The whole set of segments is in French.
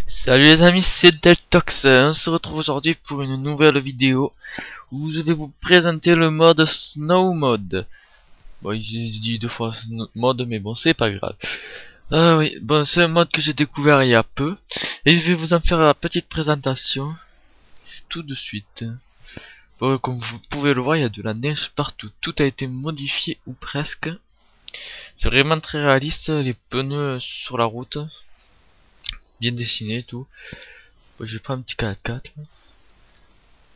Salut les amis, c'est Deltox. On se retrouve aujourd'hui pour une nouvelle vidéo où je vais vous présenter le mode Snow Mode. Bon, j'ai dit deux fois mode, mais bon, c'est pas grave. Ah oui, bon, c'est un mode que j'ai découvert il y a peu et je vais vous en faire la petite présentation tout de suite. Bon, comme vous pouvez le voir, il y a de la neige partout. Tout a été modifié ou presque. C'est vraiment très réaliste, les pneus sur la route, bien dessinés et tout. Bon, je prends un petit 4x4.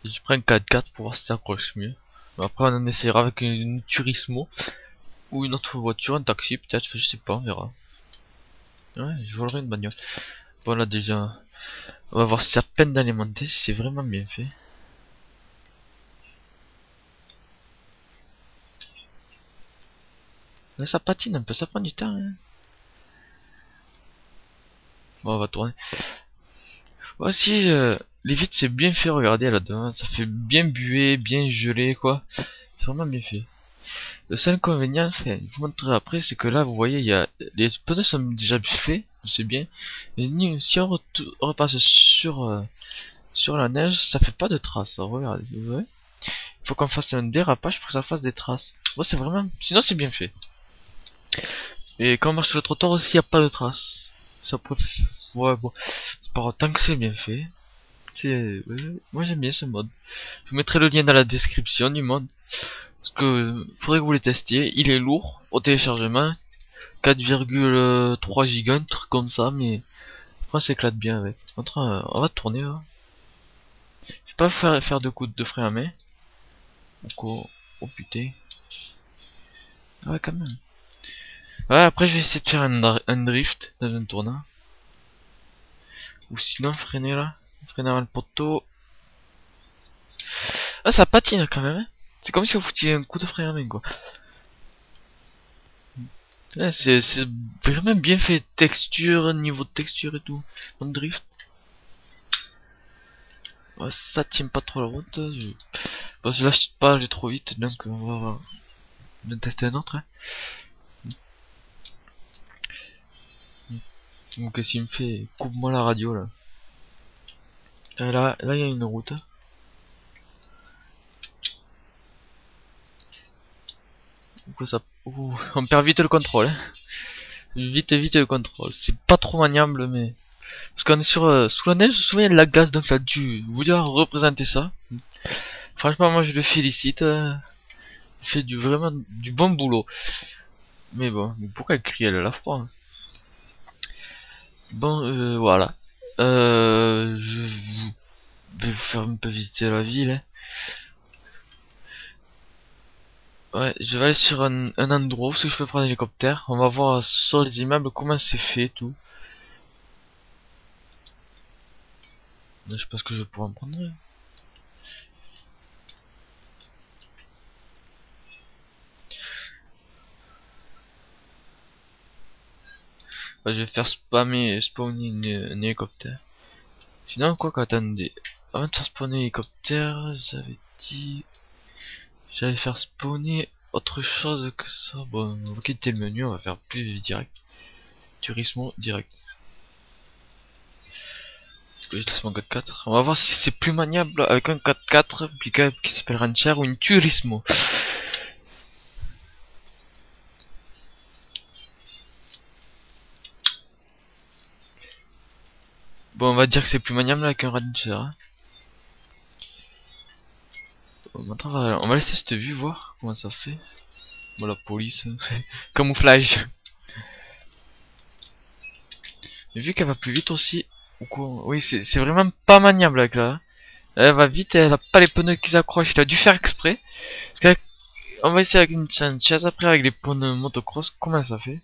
Je prends un 4x4 pour voir si ça accroche mieux. Après on en essayera avec une Turismo ou une autre voiture, un taxi peut-être, je sais pas, on verra. Ouais, je volerai une bagnole. Bon là déjà, on va voir si ça peine d'alimenter, si c'est vraiment bien fait. Là ça patine un peu, ça prend du temps. Hein. Bon, on va tourner. Voici, les vitres c'est bien fait, regardez là-dedans, ça fait bien buer, bien gelé quoi. C'est vraiment bien fait. Le seul inconvénient, enfin, je vous montrerai après, c'est que là, vous voyez, il y a les pneus sont déjà faits, c'est bien. Mais si on repasse sur la neige, ça fait pas de traces. Alors, regardez, vous voyez. Il faut qu'on fasse un dérapage pour que ça fasse des traces. Bon, c'est vraiment, sinon c'est bien fait. Et quand on marche sur le trottoir aussi, il n'y a pas de traces. Ça peut, ouais, bon, c'est pas autant que c'est bien fait. Ouais, moi j'aime bien ce mode. Je vous mettrai le lien dans la description du mode. Parce que faudrait que vous les testiez. Il est lourd au téléchargement. 4,3 gigas, un truc comme ça, mais après on s'éclate bien avec. On va tourner là. Je vais pas faire de coups de frein à main. Donc, oh putain. Ouais, quand même. Ouais, après je vais essayer de faire un drift dans un tournant. Ou sinon freiner là. Freiner avant le poteau. Ah, ça patine quand même. Hein. C'est comme si vous foutiez un coup de frein à main quoi. Ouais, c'est vraiment bien fait. Texture, niveau de texture et tout. En drift. Ouais, ça tient pas trop la route. Bon, je lâche pas aller trop vite, donc on va tester un autre. Hein. Donc qu'est-ce qu'il me fait? Coupe-moi la radio là. Là, il y a une route. Pourquoi ça... Ouh, on perd vite le contrôle. Hein. Vite le contrôle. C'est pas trop maniable, mais... Parce qu'on est sur sous la neige, souvent il y a de la glace, donc là, dû vouloir représenter ça. Franchement, moi je le félicite. Il fait vraiment du bon boulot. Mais bon, mais pourquoi elle crie, elle a froid. Hein. Bon, voilà. Je vais vous faire un peu visiter la ville. Hein. Ouais, je vais aller sur un endroit où je peux prendre un hélicoptère. On va voir sur les immeubles comment c'est fait tout. Là, je pense que je vais pouvoir en prendre un. Ouais, je vais faire spawner un hélicoptère. Sinon, quoi qu'attendez. Avant de faire spawner l'hélicoptère, j'avais dit... J'allais faire spawner autre chose que ça. Bon, on va quitter le menu, on va faire plus direct. Turismo direct. Parce que je laisse mon 4x4. On va voir si c'est plus maniable avec un 4x4 qui s'appelle Rancher ou une Turismo. Bon, on va dire que c'est plus maniable avec un Rancher. Hein. Bon, maintenant, on va laisser cette vue voir comment ça fait. Bon, la police. Camouflage. Mais vu qu'elle va plus vite aussi. Ou quoi. Oui, c'est vraiment pas maniable avec là. Elle va vite et elle a pas les pneus qui s'accrochent. Il a dû faire exprès. Parce qu'on va essayer avec une chaise après avec les pneus motocross. Comment ça fait?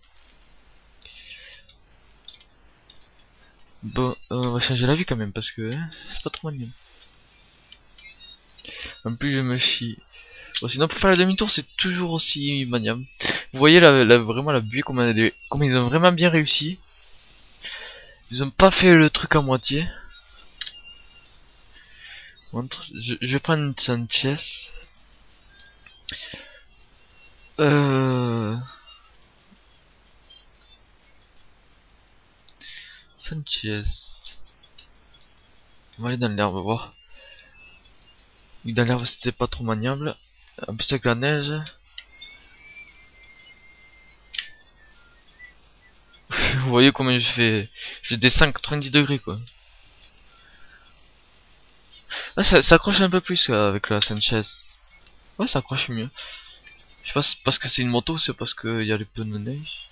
Bon, on va changer la vue quand même parce que hein, c'est pas trop maniable. En plus, je me chie. Bon, sinon, pour faire le demi-tour, c'est toujours aussi maniable. Vous voyez vraiment la buée, comme ils ont vraiment bien réussi. Ils ont pas fait le truc à moitié. Je vais prendre une Sanchez. Euh... Sanchez. On va aller dans l'herbe voir. Oui, dans l'herbe c'était pas trop maniable. En plus avec la neige. Vous voyez comment je fais. Je descends 90 degrés quoi. Ah, ça accroche un peu plus avec la Sanchez. Ouais, ça accroche mieux. Je sais pas si c'est parce que c'est une moto, c'est parce qu'il y a les pneus de neige.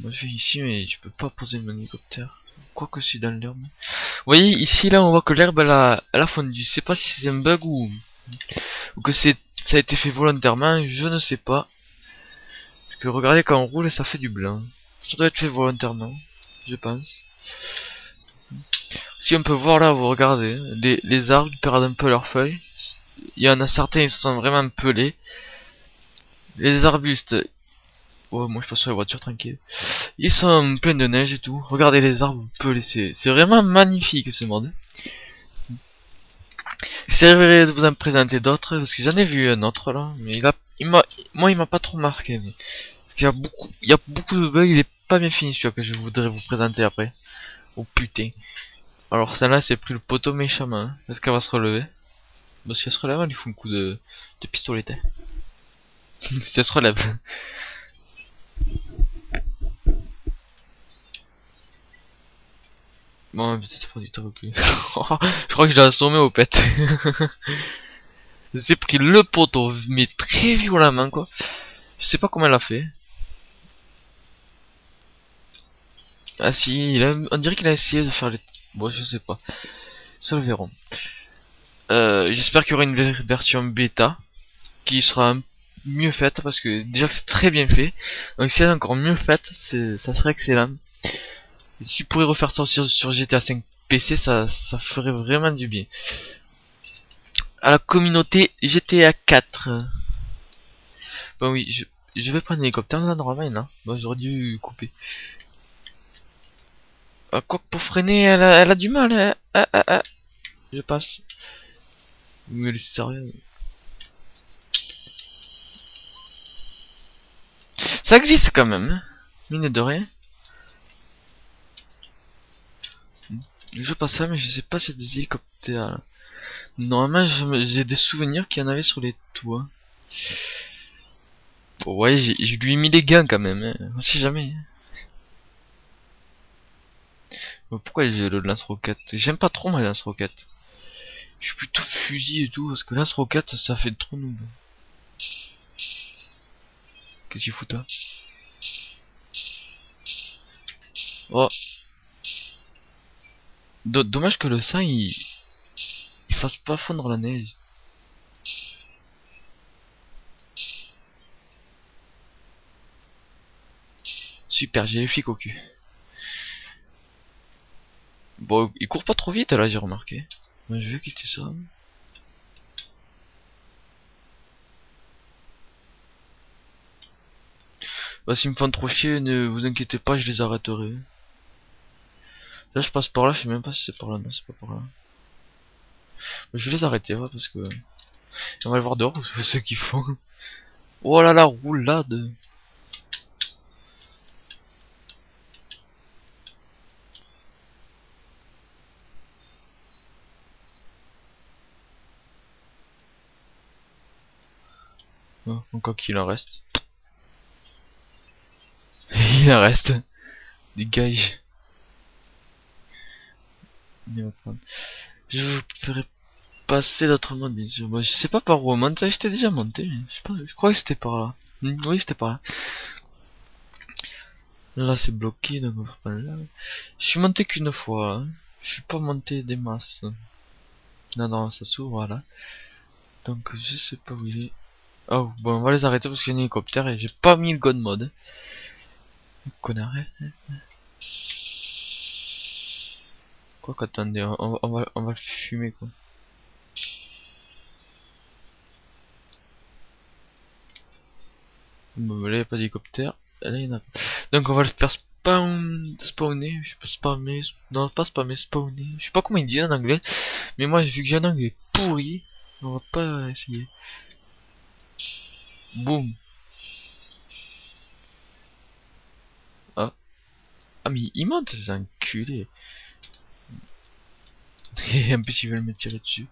Moi je vais ici, mais je peux pas poser mon hélicoptère. Quoi que je suis dans l'herbe. Vous voyez, ici là on voit que l'herbe elle a fondu. Je sais pas si c'est un bug ou que ça a été fait volontairement, je ne sais pas. Parce que regardez quand on roule, ça fait du blanc. Ça doit être fait volontairement, je pense. Si on peut voir là, vous regardez, les arbres perdent un peu leurs feuilles. Il y en a certains, ils sont vraiment pelés. Les arbustes, oh, moi je passe sur la voiture tranquille. Ils sont pleins de neige et tout. Regardez les arbres pelés, c'est vraiment magnifique ce monde. J'essaierai de vous en présenter d'autres parce que j'en ai vu un autre là, mais moi il m'a pas trop marqué. Mais, parce qu'il y a beaucoup de bugs, il est pas bien fini celui que je voudrais vous présenter après. Oh putain. Alors celle-là c'est pris le poteau méchamment. Hein. Est-ce qu'elle va se relever? Bah si elle se relève, elle lui fout un coup de pistolet. Si elle se relève. Bon, peut-être pas du tout recul. Je crois que je l'ai assommé au pet. J'ai pris le poteau, mais très violemment quoi. Je sais pas comment elle a fait. Ah si, on dirait qu'il a essayé de faire les... Bon, je sais pas. Ça le verrons. J'espère qu'il y aura une version bêta qui sera mieux faite parce que déjà que c'est très bien fait. Donc si elle est encore mieux faite, ça serait excellent. Et si tu pourrais refaire ça aussi sur GTA 5 PC, ça ferait vraiment du bien. À la communauté GTA 4. Bon oui, je vais prendre l'hélicoptère là normalement, non? Bon, j'aurais dû couper. Quoi que pour freiner, elle a du mal. Hein. Je passe. Mais c'est sérieux. Ça glisse quand même. Hein. Mine de rien. Je passe ça, mais je sais pas si c'est des hélicoptères. Normalement, j'ai des souvenirs qu'il y en avait sur les toits. Bon, ouais, je lui ai mis les gants quand même. Hein. On sait jamais. Bon, pourquoi j'ai le lance-roquette? J'aime pas trop moi les lance-roquettes. Je suis plutôt fusil et tout, parce que lance-roquette ça fait trop noob. Qu'est-ce qu'il fout toi? Oh. Dommage que le sang il fasse pas fondre la neige. Super, j'ai les flics au cul. Bon, il court pas trop vite là, j'ai remarqué. Mais je vais quitter ça. Bah, s'ils me font trop chier, ne vous inquiétez pas, je les arrêterai. Là, je passe par là, je sais même pas si c'est par là. Non, c'est pas par là. Bah, je vais les arrêter, ouais, parce que. On va le voir dehors, ce qu'ils font. Oh là là, roulade. Oh, encore qu'il en reste. Il en reste. Dégage. Je vous ferai passer d'autres modes, bien sûr. Bah, je sais pas par où on monte, ça j'étais déjà monté. Je sais pas, je crois que c'était par là. Oui, c'était par là. Là, c'est bloqué, donc on va pas là. Je suis monté qu'une fois. Hein. Je suis pas monté des masses. Non, non, ça s'ouvre, voilà. Donc, je sais pas où il est. Oh, bon, on va les arrêter parce qu'il y a un hélicoptère et j'ai pas mis le god mode. Connard. Hein. Quoi qu'attendez, on va le fumer, quoi. Bon, là, y a pas d'hélicoptère. Là, y en a. Donc, on va le faire spawner. Je sais pas spammer. Non, pas spammer, spawner. Je sais pas comment il dit en anglais. Mais moi, vu que j'ai un anglais pourri, on va pas essayer. Boum. Ah. Ah, mais il monte, ces enculés. Et en plus ils veulent me tirer dessus.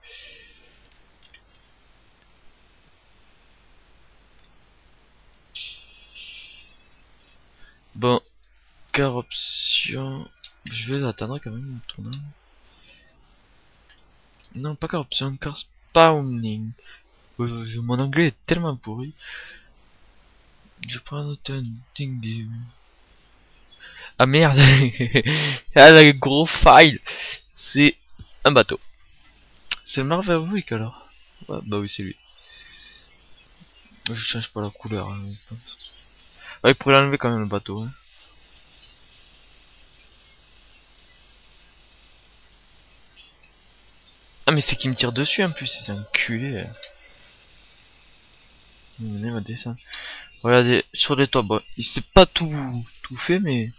Bon, corruption. Je vais attendre quand même le tournant. Non, pas corruption, car spawning. Mon anglais est tellement pourri. Je prends un thing. Ah merde. Ah le gros file. C'est un bateau. C'est le Marvel Week alors. Ouais, bah oui c'est lui. Je change pas la couleur. Hein, ouais, il pourrait l'enlever quand même le bateau. Hein. Ah mais c'est qui me tire dessus en plus, c'est un enculé. Venez va descendre. Regardez sur les toits, bon, il s'est pas tout fait mais.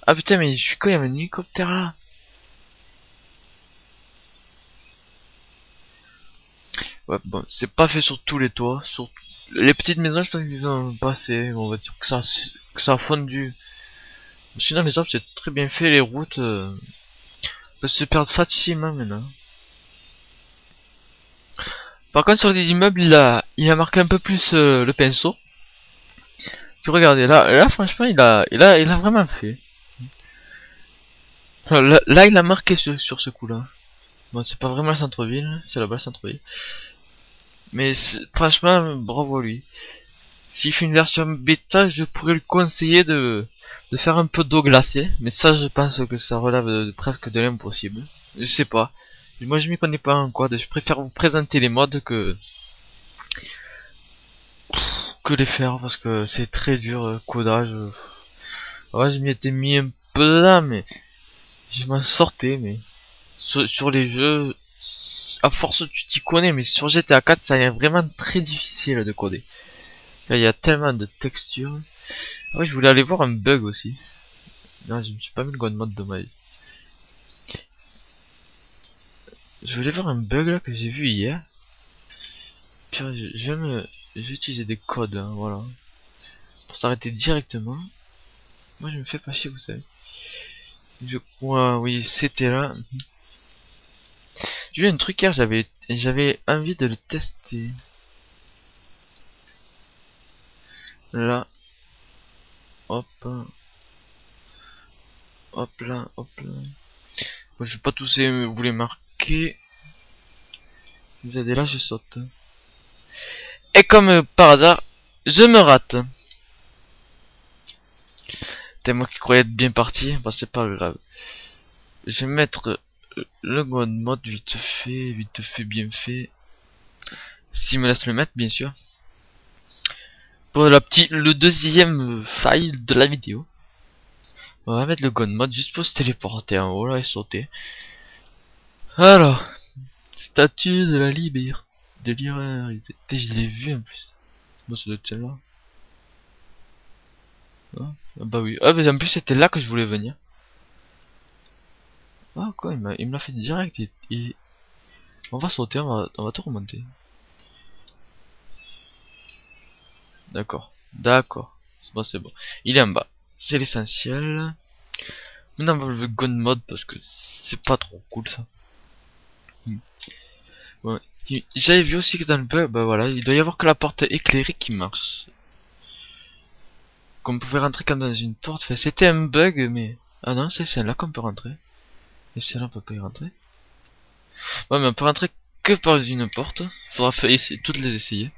Ah putain mais je suis quoi, il y avait un hélicoptère là. Ouais bon, c'est pas fait sur tous les toits, sur les petites maisons je pense qu'ils ont passé, on va dire que ça a fondu. Sinon les autres c'est très bien fait, les routes peuvent se perdre facilement maintenant. Par contre sur les immeubles il a marqué un peu plus le pinceau. Puis regardez là franchement il a vraiment fait. Là il a marqué sur ce coup là. Bon c'est pas vraiment le centre-ville, c'est là-bas le centre-ville. Mais franchement bravo à lui. S'il fait une version bêta je pourrais lui conseiller de faire un peu d'eau glacée. Mais ça je pense que ça relève presque de l'impossible. Je sais pas. Moi je m'y connais pas en quoi. Je préfère vous présenter les mods que les faire parce que c'est très dur codage. Ouais je m'y étais mis un peu dedans mais je m'en sortais mais sur les jeux à force tu t'y connais mais sur GTA 4 ça est vraiment très difficile de coder. Là il y a tellement de textures. Ah ouais je voulais aller voir un bug aussi. Non je me suis pas mis le god mode de ma vie. Je voulais voir un bug là que j'ai vu hier. Puis je vais utiliser des codes hein, voilà. Pour s'arrêter directement. Moi je me fais pas chier vous savez. Je crois oui c'était là. J'ai vu un truc hier, j'avais envie de le tester. Là, hop, hop là, hop là. Bon, je vais pas tous vous les marquer. Vous allez là, je saute. Et comme par hasard, je me rate. T'es moi qui croyais être bien parti, bah c'est pas grave. Je vais mettre le mode vite fait, bien fait. S'il me laisse le mettre, bien sûr. Pour le deuxième file de la vidéo. On va mettre le god mode juste pour se téléporter en haut là et sauter. Alors, statue de la liberté. De l'irréalité. Je l'ai vu en plus. Bon, ça doit être celle-là. Ah, bah oui. Ah, mais en plus c'était là que je voulais venir. Ah quoi, il me l'a fait direct. On va sauter, on va tout remonter. D'accord. D'accord. Bon, c'est bon. Il est en bas. C'est l'essentiel. Maintenant on va le gun mode parce que c'est pas trop cool ça. Ouais. J'avais vu aussi que dans le bug, bah voilà, il doit y avoir que la porte éclairée qui marche. Qu'on pouvait rentrer comme dans une porte. Enfin, c'était un bug, mais... Ah non, c'est celle-là qu'on peut rentrer. Et celle-là, on peut pas y rentrer. Ouais, mais on peut rentrer que par une porte. Faudra faire essayer, toutes les essayer.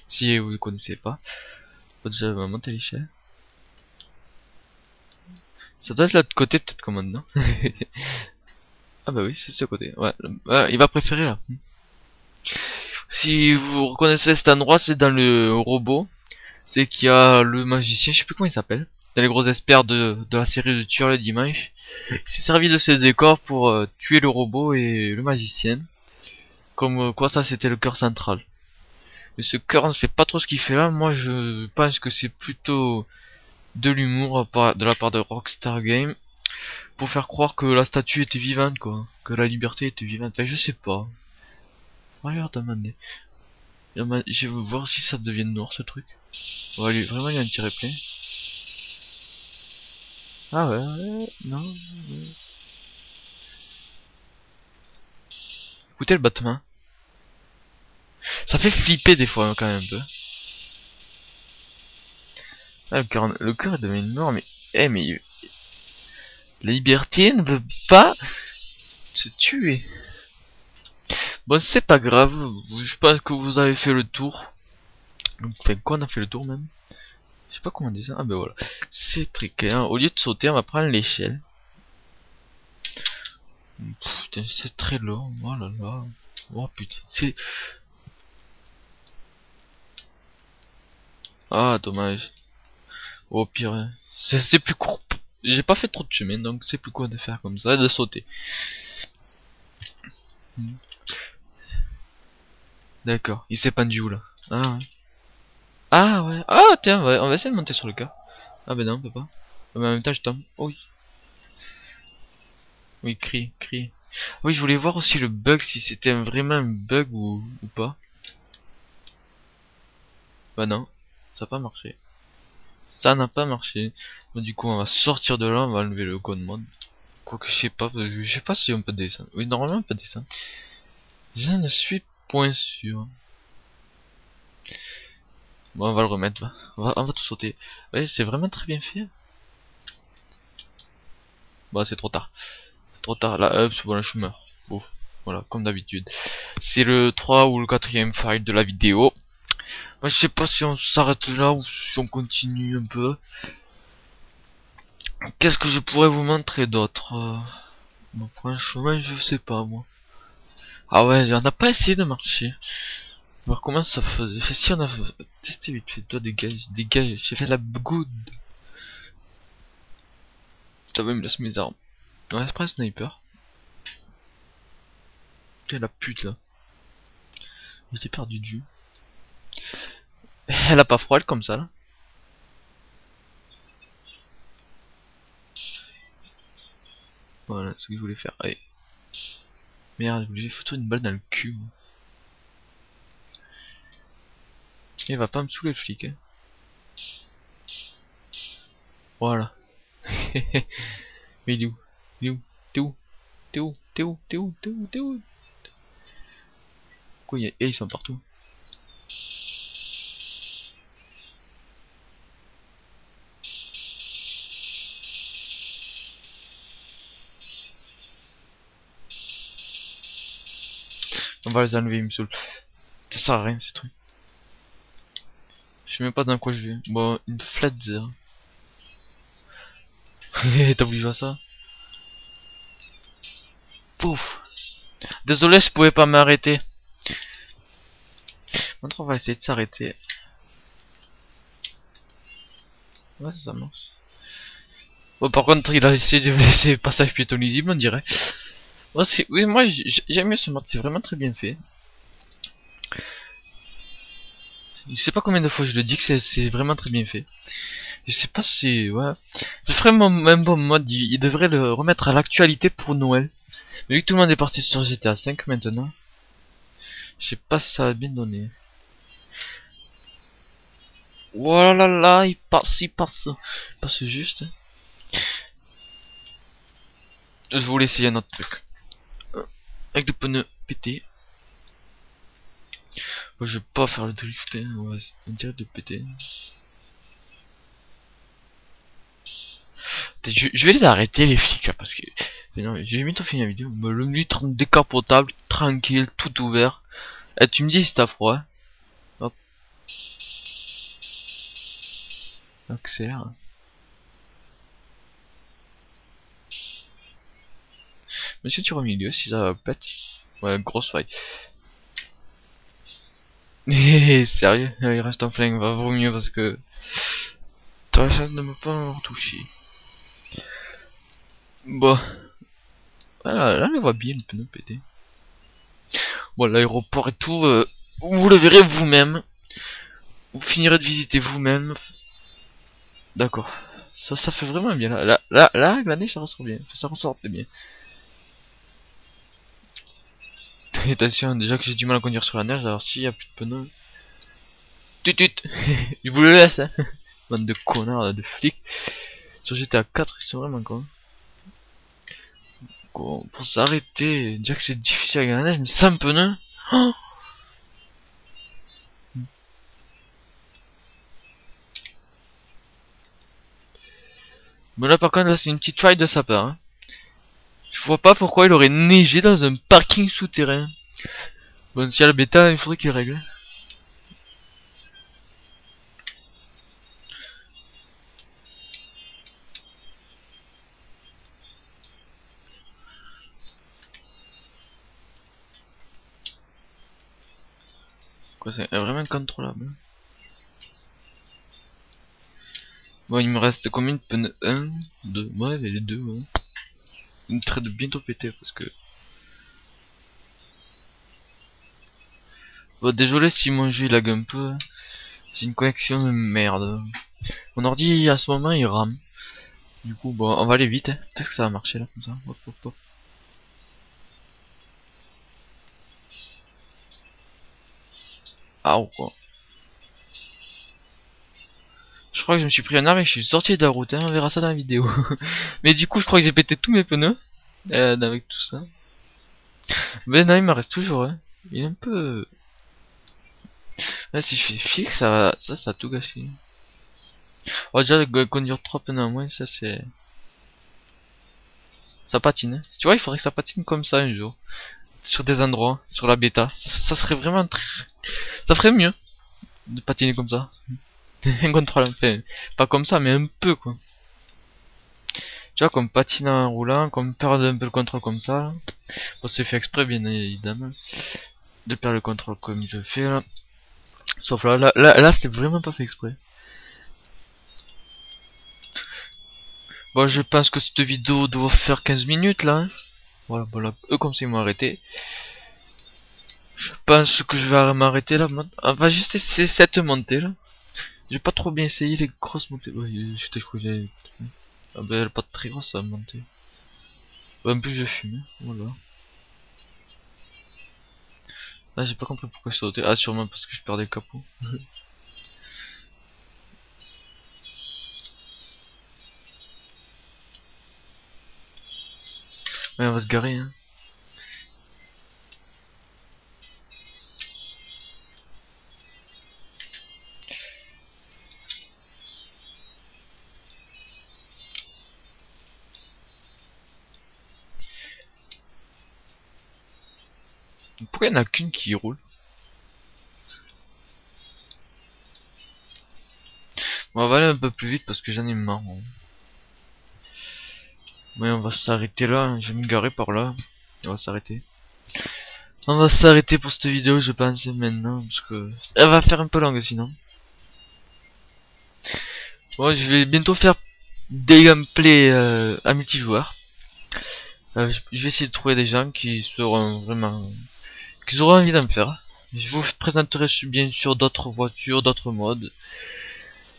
Si vous ne connaissez pas. Faut déjà monter l'échelle. Ça doit être l'autre côté, peut-être comme maintenant. Ah bah oui, c'est de ce côté. Ouais, il va préférer là. Si vous reconnaissez cet endroit, c'est dans le robot. C'est qu'il y a le magicien, je sais plus comment il s'appelle. Dans les gros experts de la série de Tueur le dimanche. Il s'est servi de ces décors pour tuer le robot et le magicien. Comme quoi ça c'était le cœur central. Mais ce cœur, on ne sait pas trop ce qu'il fait là. Moi je pense que c'est plutôt de l'humour de la part de Rockstar Games. Pour faire croire que la statue était vivante quoi. Que la liberté était vivante. Enfin je sais pas. On va leur demander. Je vais voir si ça devient noir ce truc. On va lui vraiment lui en tirer plein. Ah ouais, non. Écoutez le battement. Ça fait flipper des fois quand même un peu. Ah, le cœur est devenu énorme, mais... Eh mais... La liberté ne veut pas se tuer. Bon, c'est pas grave, je pense que vous avez fait le tour. Enfin, quoi, on a fait le tour même. Je sais pas comment dire ça. Ah ben voilà. C'est très clair. Au lieu de sauter, on va prendre l'échelle. Putain, c'est très long. Oh là là. Oh putain, c'est... Ah, dommage. Au pire, hein. C'est plus court. J'ai pas fait trop de chemin, donc c'est plus court de faire comme ça, de sauter. D'accord. Il s'est pendu où là? Ah ouais. Ah ouais. Ah tiens, ouais, on va essayer de monter sur le cas. Ah ben non, on peut pas. Mais en même temps, je tombe. Oh, oui. Oui, crie, crie. Oui, je voulais voir aussi le bug, si c'était vraiment un bug ou pas. Bah non, ça n'a pas marché. Ça n'a pas marché. Bon, du coup, on va sortir de là, on va enlever le code mode. Quoique, je sais pas, je sais pas si on peut descendre. Oui, normalement, on peut descendre. Je ne suis point sûr. Bon, on va le remettre, va. On va tout sauter. Ouais, c'est vraiment très bien fait. Bah, c'est trop tard. Trop tard, là, hop, voilà, je meurs. Bon, voilà, comme d'habitude. C'est le 3 ou le 4e file de la vidéo. Moi, je sais pas si on s'arrête là ou si on continue un peu. Qu'est-ce que je pourrais vous montrer d'autre bon, franchement, je sais pas, moi. Ah ouais, on n'a pas essayé de marcher. Voir comment ça faisait. Fait, si on a testé vite fait, toi dégage, dégage, j'ai fait la good. Putain, il me laisse mes armes. Ouais, c'est pas un sniper. Putain, la pute là. J'étais perdu de vue. Elle a pas froid, elle, comme ça là. Voilà ce que je voulais faire. Allez. Merde, je voulais foutre une balle dans le cul. Il va pas me saouler le flic, hein. Voilà. Mais il est où? Il est où? T'es où? T'es où? T'es où? T'es où? T'es où? T'es où? Quoi, ils sont partout. On va les enlever, il me saoule. Ça sert à rien ces trucs. Je sais même pas dans quoi je vais. Bon, une flatzer. T'as voulu jouer à ça? Pouf. Désolé, je pouvais pas m'arrêter. Maintenant, on va essayer de s'arrêter. Ouais, ça marche. Bon, par contre, il a essayé de laisser passage piéton lisible, on dirait. Bon, oui, moi, j'aime mieux ce mode, c'est vraiment très bien fait. Je sais pas combien de fois je le dis que c'est vraiment très bien fait. Je sais pas si... Ouais. C'est vraiment un bon mode, il devrait le remettre à l'actualité pour Noël. Mais vu que tout le monde est parti sur GTA 5 maintenant, je sais pas si ça va bien donner. Voilà là, il passe, il passe juste. Je voulais essayer un autre truc. Avec le pneu pété. Moi, je vais pas faire le drift, hein. On va direct de péter. Je vais les arrêter les flics là parce que mais non, j'ai bientôt fini la vidéo. Le litre décapotable, tranquille, tout ouvert. Et tu me dis si t'as froid. Hein. Hop. Accélère. Monsieur tu au milieu si ça pète. Ouais, grosse faille. Sérieux, il reste un flingue, va vaut mieux parce que t'as la chance de me pas avoir touché. Bon, voilà, là on voit bien le pneu pété. Bon, l'aéroport et tout, vous le verrez vous-même. Vous finirez de visiter vous-même. D'accord. Ça fait vraiment bien. Là, avec la neige, ça ressort bien. Ça ressort bien. Attention, déjà que j'ai du mal à conduire sur la neige, alors s'il y a plus de pneus. Tut. Je vous le laisse, hein. Bande de connards, là, de flics. Sur GTA 4, ils sont vraiment cons. Pour s'arrêter, déjà que c'est difficile à gagner, mais ça un peu non. Oh, bon là par contre là c'est une petite faille de sa part. Hein. Je vois pas pourquoi il aurait neigé dans un parking souterrain. Bon si à la bêta il faudrait qu'il règle. Quoi c'est vraiment incontrôlable. Bon il me reste combien de pneus? 1, 2, ouais les deux ouais. Une traite de bientôt péter parce que... Bon désolé si mon jeu il lag un peu. C'est une connexion de merde. Mon ordi à ce moment il rame. Du coup bon on va aller vite hein. Peut-être que ça va marcher là comme ça. Hop hop hop. Ah quoi. Je crois que je me suis pris un arbre et que je suis sorti de la route, hein, on verra ça dans la vidéo. Mais du coup, je crois que j'ai pété tous mes pneus avec tout ça. Mais non, il m'en reste toujours. Hein. Il est un peu... Là, si je fais fixe, ça a tout gâché. Oh, déjà, conduire 3 pneus en moins, ça c'est... Ça patine. Hein. Tu vois, il faudrait que ça patine comme ça un jour. Sur des endroits, sur la bêta. Ça serait vraiment très... Ça ferait mieux de patiner comme ça. Incontrôlable. Enfin, pas comme ça, mais un peu quoi. Tu vois, comme patiner en roulant, comme perdre un peu le contrôle comme ça. Là. Bon, c'est fait exprès, bien évidemment, de perdre le contrôle comme je fais là. Sauf là c'était vraiment pas fait exprès. Bon, je pense que cette vidéo doit faire 15 minutes là. Hein. Voilà, eux comme ça ils m'ont arrêté. Je pense que je vais m'arrêter là. On va juste essayer cette montée là. J'ai pas trop bien essayé les grosses montées. Ouais, je crois que j'ai... Ah bah elle est pas très grosse à monter. Ouais, en plus je fume, hein. Voilà. Ah j'ai pas compris pourquoi je sautais. Ah sûrement parce que je perdais le capot. Ouais on va se garer hein. Pourquoi il y en a qu'une qui roule? Bon, on va aller un peu plus vite parce que j'en ai marre. Hein. Ouais, on va s'arrêter là. Hein. Je vais me garer par là. On va s'arrêter. On va s'arrêter pour cette vidéo, je pense, maintenant. Parce que elle va faire un peu longue sinon. Bon, je vais bientôt faire des gameplays à multijoueur. Je vais essayer de trouver des gens qui seront vraiment... qui auront envie d'en faire. Je vous présenterai bien sûr d'autres voitures, d'autres modes.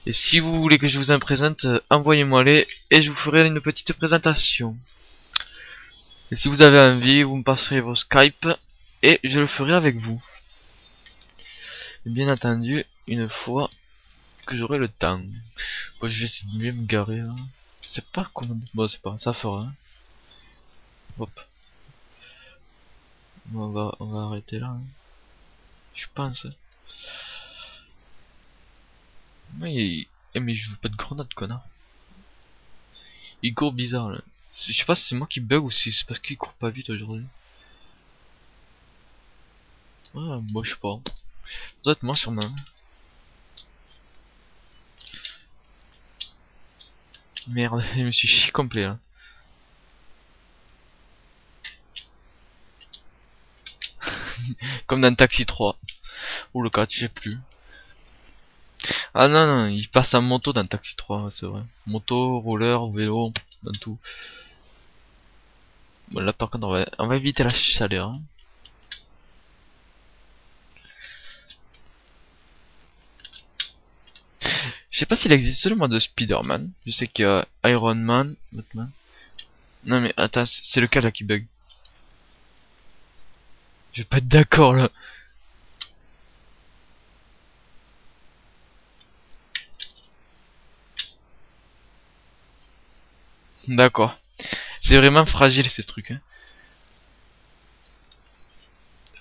Et si vous voulez que je vous en présente, envoyez-moi les et je vous ferai une petite présentation. Et si vous avez envie, vous me passerez vos Skype et je le ferai avec vous. Et bien entendu, une fois que j'aurai le temps. Bon, je vais essayer de mieux me garer là. Je sais pas comment... Bon, c'est pas, ça fera. Hein. Hop. On va arrêter là. Hein. Je pense. Mais je veux pas de grenade, connard. Il court bizarre là. Je sais pas si c'est moi qui bug ou si c'est parce qu'il court pas vite aujourd'hui. Ah, moi je sais pas. Peut être moi sûrement. Merde, je me suis chié complet là. Comme dans Taxi 3. Ou le 4, je sais plus. Ah non, non, il passe en moto dans Taxi 3, c'est vrai. Moto, roller, vélo, dans tout. Bon là par contre on va éviter la chaleur. Hein. Je sais pas s'il existe le mode de Spider-Man. Je sais qu'il y a Iron Man, Batman. Non mais attends, c'est lequel là qui bug? Je vais pas être d'accord là. D'accord. C'est vraiment fragile ces trucs, hein.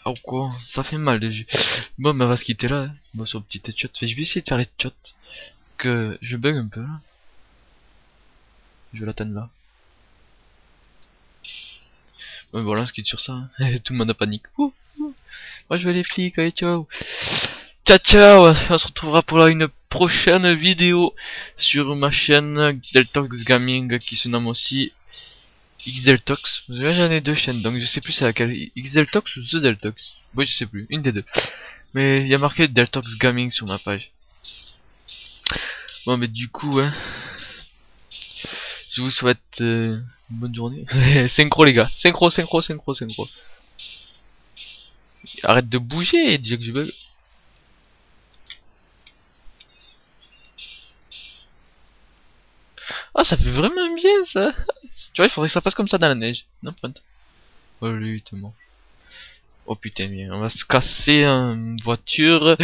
Oh quoi, ça fait mal déjà. Bon, bah on va se quitter là, hein. Bon, sur le petit headshot. Je vais essayer de faire les shots. Que je bug un peu là. Je vais l'atteindre là. Ouais, voilà, on se quitte sur ça, hein. Tout le monde a panique. Ouh, ouh. Moi je vais les flics, allez ciao. Ciao ciao, on se retrouvera pour une prochaine vidéo sur ma chaîne Deltox Gaming qui se nomme aussi XDeltox. J'en ai deux chaînes donc je sais plus c'est laquelle, XDeltox ou The Deltox. Oui je sais plus, une des deux. Mais il y a marqué Deltox Gaming sur ma page. Bon mais du coup hein, je vous souhaite une bonne journée. Synchro les gars, synchro. Arrête de bouger, déjà que je bug. Ah, ça fait vraiment bien ça. Tu vois, il faudrait que ça fasse comme ça dans la neige. Non, pointe. Oh, lui, t'es mort. Oh putain, bien. On va se casser en voiture.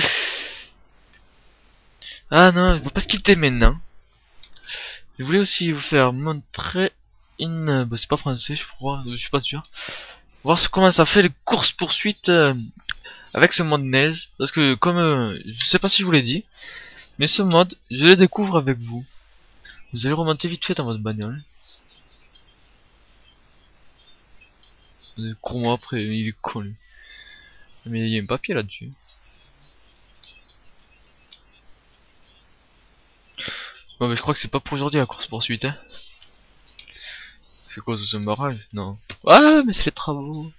Ah non, il va pas se quitter maintenant. Je voulais aussi vous faire montrer une. Bah, c'est pas français, je crois. Je suis pas sûr. Voir comment ça fait les courses poursuites avec ce mode neige. Parce que, comme je sais pas si je vous l'ai dit, mais ce mode, je le découvre avec vous. Vous allez remonter vite fait dans votre bagnole. Cours-moi après, il est con lui. Mais il y a un papier là-dessus. Bon, mais je crois que c'est pas pour aujourd'hui la course poursuite, hein. C'est quoi ce barrage? Non. Ah, mais c'est les travaux.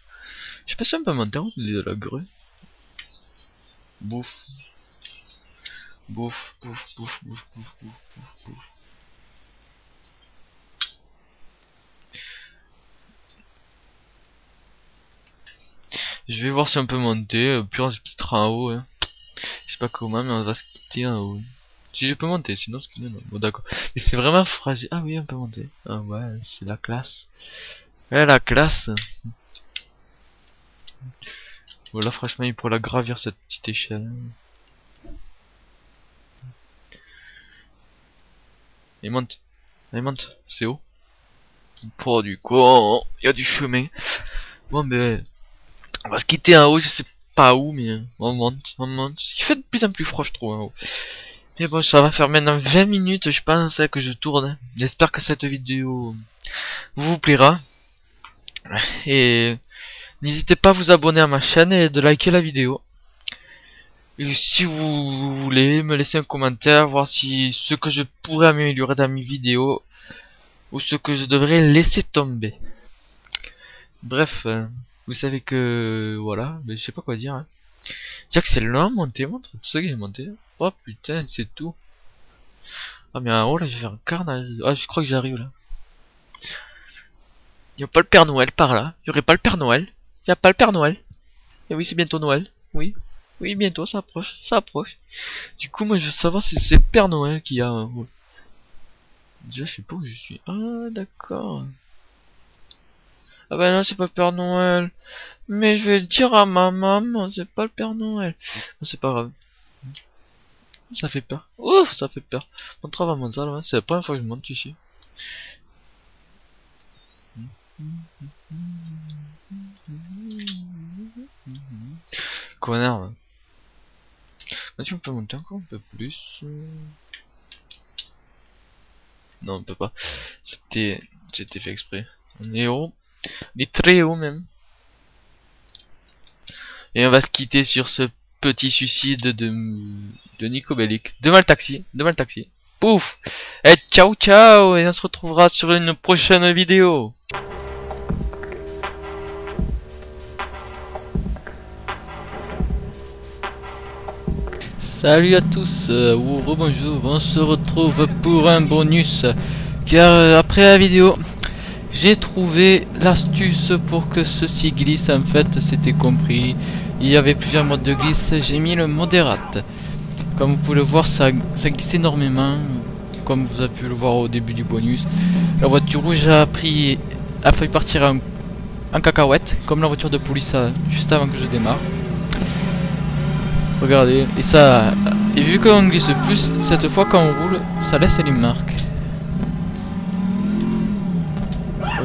Je sais pas si on peut monter en haut de la grue. Bouffe. Bouffe. Je vais voir si on peut monter, puis on se quittera en haut, hein. Je sais pas comment, mais on va se quitter en haut. Si je peux monter, sinon c'est non. Bon d'accord. Mais c'est vraiment fragile. Ah oui, on peut monter. Ah ouais, c'est la classe. Ouais, la classe. Voilà, franchement, il pourrait la gravir cette petite échelle. Il monte. Il monte. C'est haut. Pour du coup, il y a du chemin. Bon ben, on va se quitter en haut, je sais pas où, mais on monte. Il fait de plus en plus froid, je trouve, en haut. Mais bon, ça va faire maintenant 20 minutes, je pense, que je tourne. J'espère que cette vidéo vous plaira. Et n'hésitez pas à vous abonner à ma chaîne et de liker la vidéo. Et si vous voulez me laisser un commentaire, voir si ce que je pourrais améliorer dans mes vidéos ou ce que je devrais laisser tomber. Bref, vous savez que voilà, mais je sais pas quoi dire. Hein. Dire que c'est long à monter, montre tout ça que j'ai monté. Oh putain, c'est tout. Ah mais en haut là, je vais faire un carnage. Ah, je crois que j'arrive là. Y a pas le Père Noël par là. Y aurait pas le Père Noël. Y a pas le Père Noël. Et oui, c'est bientôt Noël. Oui. Oui, bientôt, ça approche. Ça approche. Du coup, moi, je veux savoir si c'est le Père Noël qui a... Déjà, je sais pas où je suis. Ah, d'accord. Ah bah non, c'est pas le Père Noël. Mais je vais le dire à ma maman, c'est pas le Père Noël. Non, c'est pas grave. Ça fait peur. Ouf, ça fait peur. Mon travail mental, ouais. C'est la première fois que je monte ici. Connard, ouais. Là-dessus, on peut monter encore un peu plus. Non, on peut pas. C'était fait exprès. On est haut. On est très haut même. Et on va se quitter sur ce petit suicide de Nico Bellic. Demain le taxi. Pouf. Et ciao ciao. Et on se retrouvera sur une prochaine vidéo. Salut à tous, ou rebonjour, on se retrouve pour un bonus. Car après la vidéo, j'ai trouvé l'astuce pour que ceci glisse. En fait, c'était compris. Il y avait plusieurs modes de glisse, j'ai mis le modérate. Comme vous pouvez le voir, ça glisse énormément. Comme vous avez pu le voir au début du bonus. La voiture rouge a failli partir en cacahuète, comme la voiture de police juste avant que je démarre. Regardez, et vu qu'on glisse plus, cette fois quand on roule, ça laisse les marques.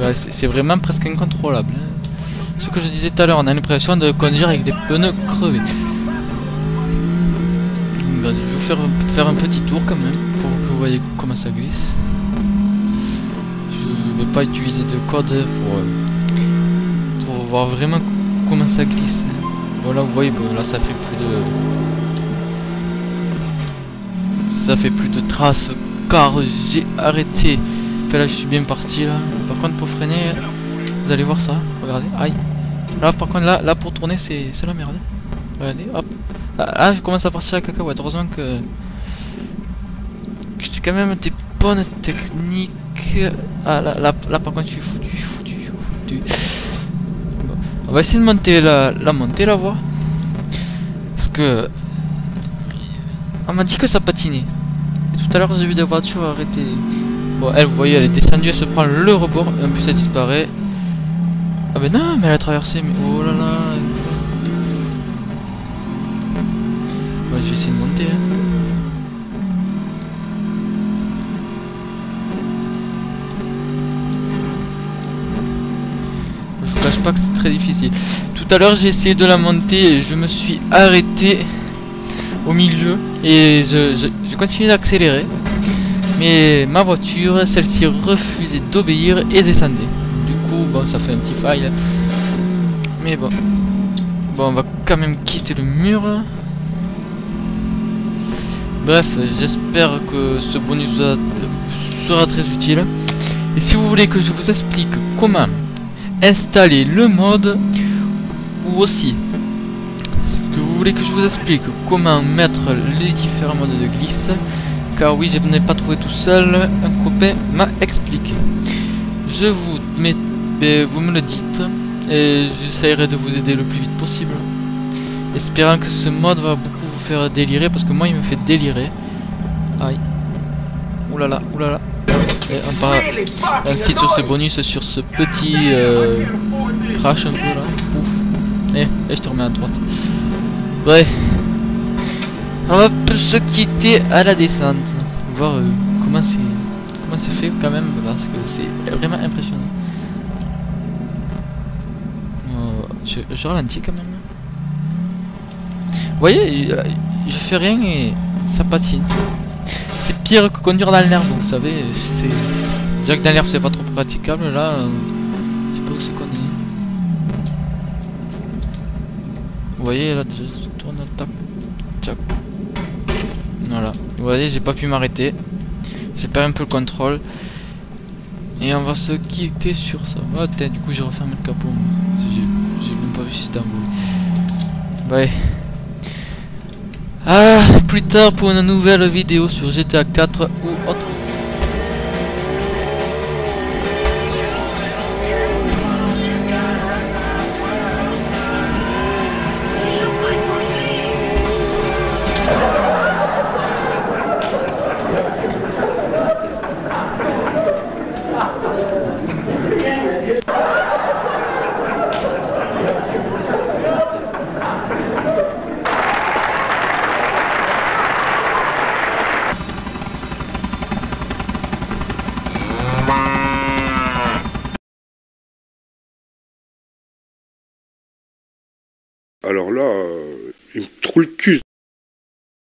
Ouais, c'est vraiment presque incontrôlable. Hein. Ce que je disais tout à l'heure, on a l'impression de conduire avec des pneus crevés. Je vais vous faire un petit tour quand même pour que vous voyez comment ça glisse. Je vais pas utiliser de code pour voir vraiment comment ça glisse. Bon là vous voyez, bon, là ça fait plus de traces car j'ai arrêté. Enfin, là je suis bien parti là. Par contre pour freiner, vous allez voir ça. Regardez, aïe. Là par contre là pour tourner c'est la merde. Regardez, hop. Ah, je commence à partir à la cacahuète. Heureusement que j'ai quand même des bonnes techniques. Ah là par contre je suis foutu. Bon. On va essayer de monter la montée, la voie. Parce que on m'a dit que ça patinait. Et tout à l'heure j'ai vu des voitures arrêter. Bon, elle, vous voyez, elle est descendue, elle se prend le rebord, et en plus elle disparaît. Ah ben non, mais elle a traversé, mais oh là là. Ouais, je vais essayer de monter. Hein. Je vous cache pas que c'est très difficile. Tout à l'heure j'ai essayé de la monter et je me suis arrêté au milieu et je continue d'accélérer. Mais ma voiture, celle-ci refusait d'obéir et descendait. Du coup, bon, ça fait un petit fail. Mais bon. Bon, on va quand même quitter le mur. Là. Bref, j'espère que ce bonus sera très utile. Et si vous voulez que je vous explique comment installer le mode, ou aussi, si vous voulez que je vous explique comment mettre les différents modes de glisse, car oui, je n'ai pas trouvé tout seul, un copain m'a expliqué. Je vous mets, vous me le dites, et j'essaierai de vous aider le plus vite possible. Espérant que ce mode va beaucoup vous faire délirer, parce que moi il me fait délirer. Aïe. Oulala, oulala. Et on se quitte sur ce bonus, sur ce petit crash un peu là. Ouf. Et je te remets à droite. Ouais. On va se quitter à la descente. Voir comment c'est fait quand même, parce que c'est vraiment impressionnant. Je ralentis quand même. Vous voyez, je fais rien et ça patine. C'est pire que conduire dans l'herbe, vous savez. C'est déjà que dans l'herbe c'est pas trop praticable. Là, je sais pas où c'est qu'on est. Vous voyez là, déjà je tourne, tac, tac. Voilà. Vous voyez, j'ai pas pu m'arrêter. J'ai perdu un peu le contrôle. Et on va se quitter sur ça. Ah, du coup j'ai refermé le capot. J'ai même pas vu si c'était un bruit. Ouais. Ah, plus tard pour une nouvelle vidéo sur GTA 4 ou autre. Alors là, il me trouve le cul.